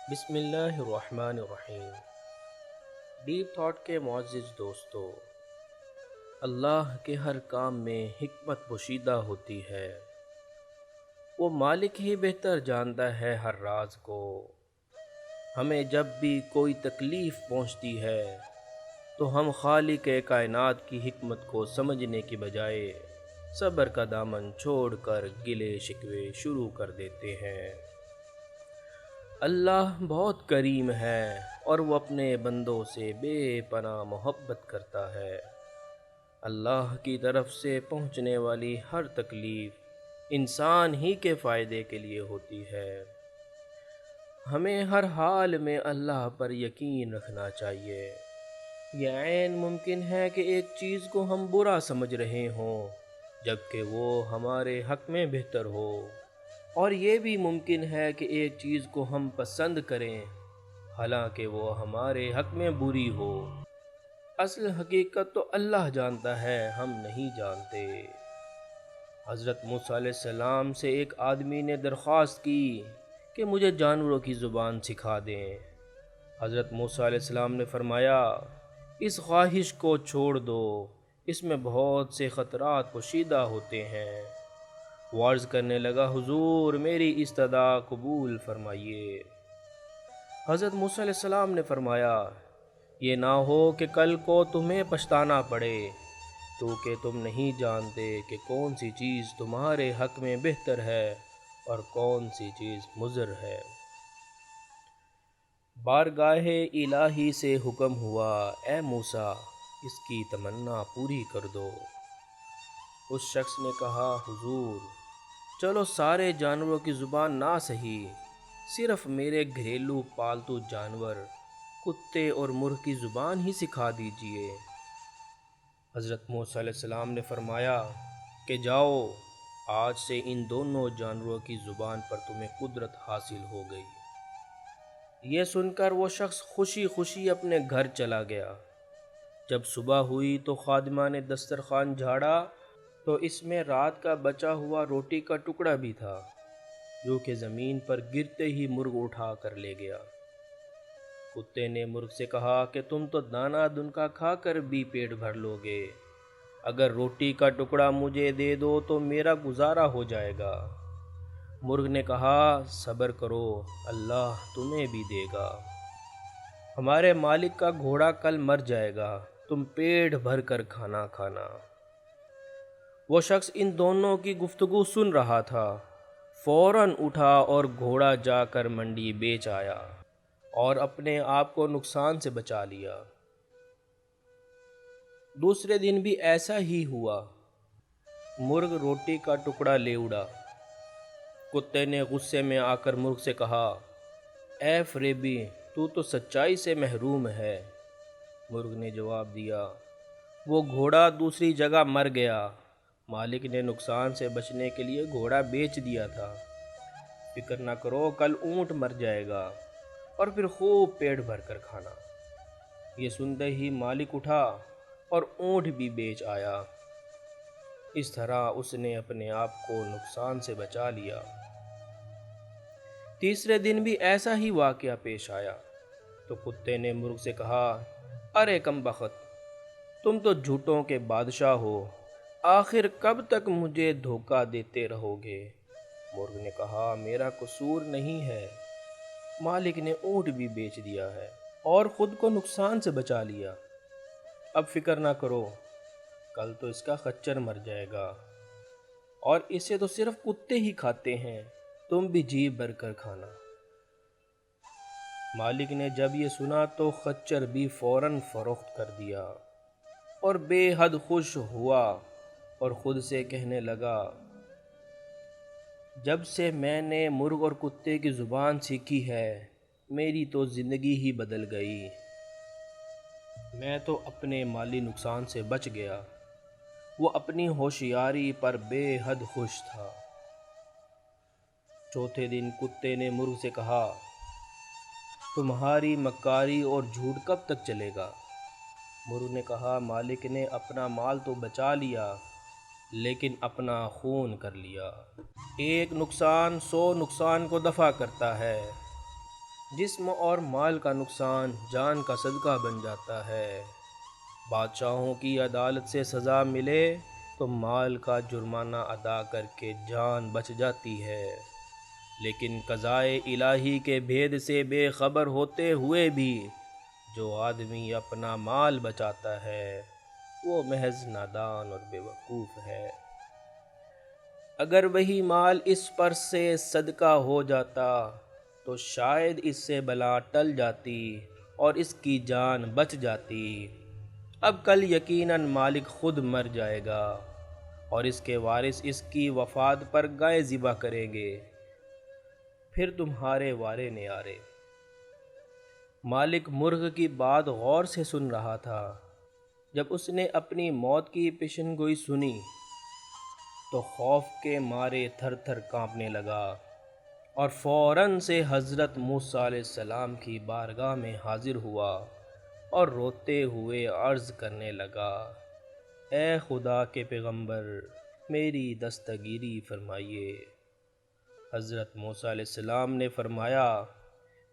بسم اللہ الرحمن الرحیم۔ ڈیپ تھاٹ کے معزز دوستو، اللہ کے ہر کام میں حکمت پوشیدہ ہوتی ہے۔ وہ مالک ہی بہتر جانتا ہے ہر راز کو۔ ہمیں جب بھی کوئی تکلیف پہنچتی ہے تو ہم خالق کائنات کی حکمت کو سمجھنے کی بجائے صبر کا دامن چھوڑ کر گلے شکوے شروع کر دیتے ہیں۔ اللہ بہت کریم ہے اور وہ اپنے بندوں سے بے پناہ محبت کرتا ہے۔ اللہ کی طرف سے پہنچنے والی ہر تکلیف انسان ہی کے فائدے کے لیے ہوتی ہے۔ ہمیں ہر حال میں اللہ پر یقین رکھنا چاہیے۔ یہ عین ممکن ہے کہ ایک چیز کو ہم برا سمجھ رہے ہوں جبکہ وہ ہمارے حق میں بہتر ہو، اور یہ بھی ممکن ہے کہ ایک چیز کو ہم پسند کریں حالانکہ وہ ہمارے حق میں بری ہو۔ اصل حقیقت تو اللہ جانتا ہے، ہم نہیں جانتے۔ حضرت موسیٰ علیہ السلام سے ایک آدمی نے درخواست کی کہ مجھے جانوروں کی زبان سکھا دیں۔ حضرت موسیٰ علیہ السلام نے فرمایا، اس خواہش کو چھوڑ دو، اس میں بہت سے خطرات پوشیدہ ہوتے ہیں۔ وہ عرض کرنے لگا، حضور میری استدعا قبول فرمائیے۔ حضرت موسیٰ علیہ السلام نے فرمایا، یہ نہ ہو کہ کل کو تمہیں پچھتانا پڑے، تو کہ تم نہیں جانتے کہ کون سی چیز تمہارے حق میں بہتر ہے اور کون سی چیز مضر ہے۔ بارگاہ الہی سے حکم ہوا، اے موسیٰ اس کی تمنا پوری کر دو۔ اس شخص نے کہا، حضور چلو سارے جانوروں کی زبان نہ سہی، صرف میرے گھریلو پالتو جانور کتے اور مرغ کی زبان ہی سکھا دیجئے۔ حضرت موسیٰ علیہ السلام نے فرمایا کہ جاؤ، آج سے ان دونوں جانوروں کی زبان پر تمہیں قدرت حاصل ہو گئی۔ یہ سن کر وہ شخص خوشی خوشی اپنے گھر چلا گیا۔ جب صبح ہوئی تو خادمہ نے دسترخوان جھاڑا تو اس میں رات کا بچا ہوا روٹی کا ٹکڑا بھی تھا، جو کہ زمین پر گرتے ہی مرغ اٹھا کر لے گیا۔ کتے نے مرغ سے کہا کہ تم تو دانہ دنکا کھا کر بھی پیٹ بھر لو گے، اگر روٹی کا ٹکڑا مجھے دے دو تو میرا گزارا ہو جائے گا۔ مرغ نے کہا، صبر کرو، اللہ تمہیں بھی دے گا۔ ہمارے مالک کا گھوڑا کل مر جائے گا، تم پیٹ بھر کر کھانا کھانا۔ وہ شخص ان دونوں کی گفتگو سن رہا تھا، فوراً اٹھا اور گھوڑا جا کر منڈی بیچ آیا اور اپنے آپ کو نقصان سے بچا لیا۔ دوسرے دن بھی ایسا ہی ہوا، مرغ روٹی کا ٹکڑا لے اڑا۔ کتے نے غصے میں آ کر مرغ سے کہا، اے فریبی، تو سچائی سے محروم ہے۔ مرغ نے جواب دیا، وہ گھوڑا دوسری جگہ مر گیا، مالک نے نقصان سے بچنے کے لیے گھوڑا بیچ دیا تھا۔ فکر نہ کرو، کل اونٹ مر جائے گا اور پھر خوب پیٹ بھر کر کھانا۔ یہ سنتے ہی مالک اٹھا اور اونٹ بھی بیچ آیا۔ اس طرح اس نے اپنے آپ کو نقصان سے بچا لیا۔ تیسرے دن بھی ایسا ہی واقعہ پیش آیا تو کتے نے مرغ سے کہا، ارے کم بخت، تم تو جھوٹوں کے بادشاہ ہو، آخر کب تک مجھے دھوکہ دیتے رہو گے؟ مرغ نے کہا، میرا قصور نہیں ہے، مالک نے اونٹ بھی بیچ دیا ہے اور خود کو نقصان سے بچا لیا۔ اب فکر نہ کرو، کل تو اس کا خچر مر جائے گا، اور اسے تو صرف کتے ہی کھاتے ہیں، تم بھی جی بھر کر کھانا۔ مالک نے جب یہ سنا تو خچر بھی فوراً فروخت کر دیا اور بے حد خوش ہوا اور خود سے کہنے لگا، جب سے میں نے مرغ اور کتے کی زبان سیکھی ہے میری تو زندگی ہی بدل گئی، میں تو اپنے مالی نقصان سے بچ گیا۔ وہ اپنی ہوشیاری پر بے حد خوش تھا۔ چوتھے دن کتے نے مرغ سے کہا، تمہاری مکاری اور جھوٹ کب تک چلے گا؟ مرغ نے کہا، مالک نے اپنا مال تو بچا لیا لیکن اپنا خون کر لیا۔ ایک نقصان 100 نقصان کو دفع کرتا ہے۔ جسم اور مال کا نقصان جان کا صدقہ بن جاتا ہے۔ بادشاہوں کی عدالت سے سزا ملے تو مال کا جرمانہ ادا کر کے جان بچ جاتی ہے، لیکن قضائے الہی کے بھید سے بے خبر ہوتے ہوئے بھی جو آدمی اپنا مال بچاتا ہے وہ محض نادان اور بے وقوف ہے۔ اگر وہی مال اس پر سے صدقہ ہو جاتا تو شاید اس سے بلا ٹل جاتی اور اس کی جان بچ جاتی۔ اب کل یقیناً مالک خود مر جائے گا اور اس کے وارث اس کی وفات پر گائے ذبح کریں گے، پھر تمہارے وارے نیارے۔ مالک مرغ کی بات غور سے سن رہا تھا۔ جب اس نے اپنی موت کی پیشن گوئی سنی تو خوف کے مارے تھر تھر کانپنے لگا اور فوراً سے حضرت موسیٰ علیہ السلام کی بارگاہ میں حاضر ہوا اور روتے ہوئے عرض کرنے لگا، اے خدا کے پیغمبر، میری دستگیری فرمائیے۔ حضرت موسیٰ علیہ السلام نے فرمایا،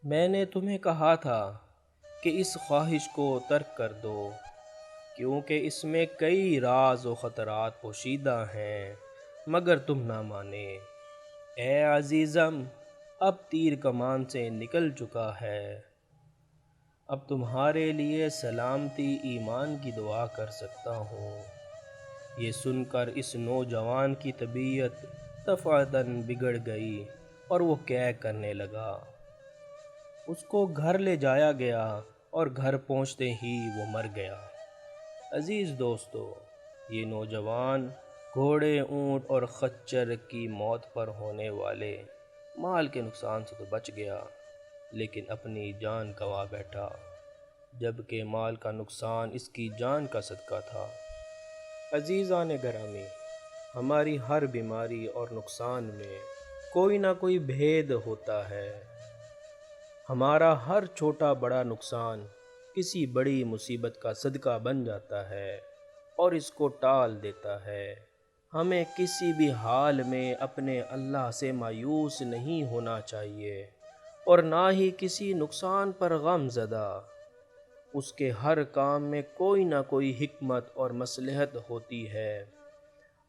میں نے تمہیں کہا تھا کہ اس خواہش کو ترک کر دو، کیونکہ اس میں کئی راز و خطرات پوشیدہ ہیں، مگر تم نہ مانے۔ اے عزیزم، اب تیر کمان سے نکل چکا ہے، اب تمہارے لیے سلامتی ایمان کی دعا کر سکتا ہوں۔ یہ سن کر اس نوجوان کی طبیعت دفعتاً بگڑ گئی اور وہ کیے کرنے لگا۔ اس کو گھر لے جایا گیا اور گھر پہنچتے ہی وہ مر گیا۔ عزیز دوستو، یہ نوجوان گھوڑے، اونٹ اور خچر کی موت پر ہونے والے مال کے نقصان سے تو بچ گیا، لیکن اپنی جان گنوا بیٹھا، جبکہ مال کا نقصان اس کی جان کا صدقہ تھا۔ عزیزان گرامی، ہماری ہر بیماری اور نقصان میں کوئی نہ کوئی بھید ہوتا ہے۔ ہمارا ہر چھوٹا بڑا نقصان کسی بڑی مصیبت کا صدقہ بن جاتا ہے اور اس کو ٹال دیتا ہے۔ ہمیں کسی بھی حال میں اپنے اللہ سے مایوس نہیں ہونا چاہیے اور نہ ہی کسی نقصان پر غم زدہ۔ اس کے ہر کام میں کوئی نہ کوئی حکمت اور مصلحت ہوتی ہے۔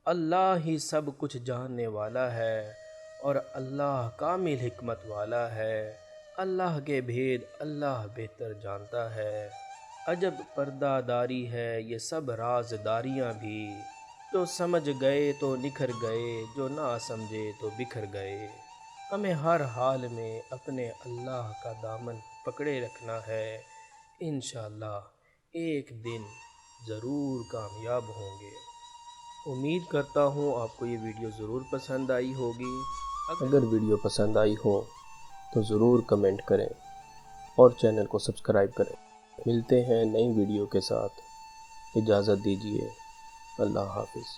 اللہ ہی سب کچھ جاننے والا ہے اور اللہ کامل حکمت والا ہے۔ اللہ کے بھید اللہ بہتر جانتا ہے۔ عجب پردہ داری ہے یہ سب رازداریاں بھی، جو سمجھ گئے تو نکھر گئے، جو نہ سمجھے تو بکھر گئے۔ ہمیں ہر حال میں اپنے اللہ کا دامن پکڑے رکھنا ہے، انشاءاللہ ایک دن ضرور کامیاب ہوں گے۔ امید کرتا ہوں آپ کو یہ ویڈیو ضرور پسند آئی ہوگی۔ اگر ویڈیو پسند آئی ہو تو ضرور کمنٹ کریں اور چینل کو سبسکرائب کریں۔ ملتے ہیں نئی ویڈیو کے ساتھ، اجازت دیجیے، اللہ حافظ۔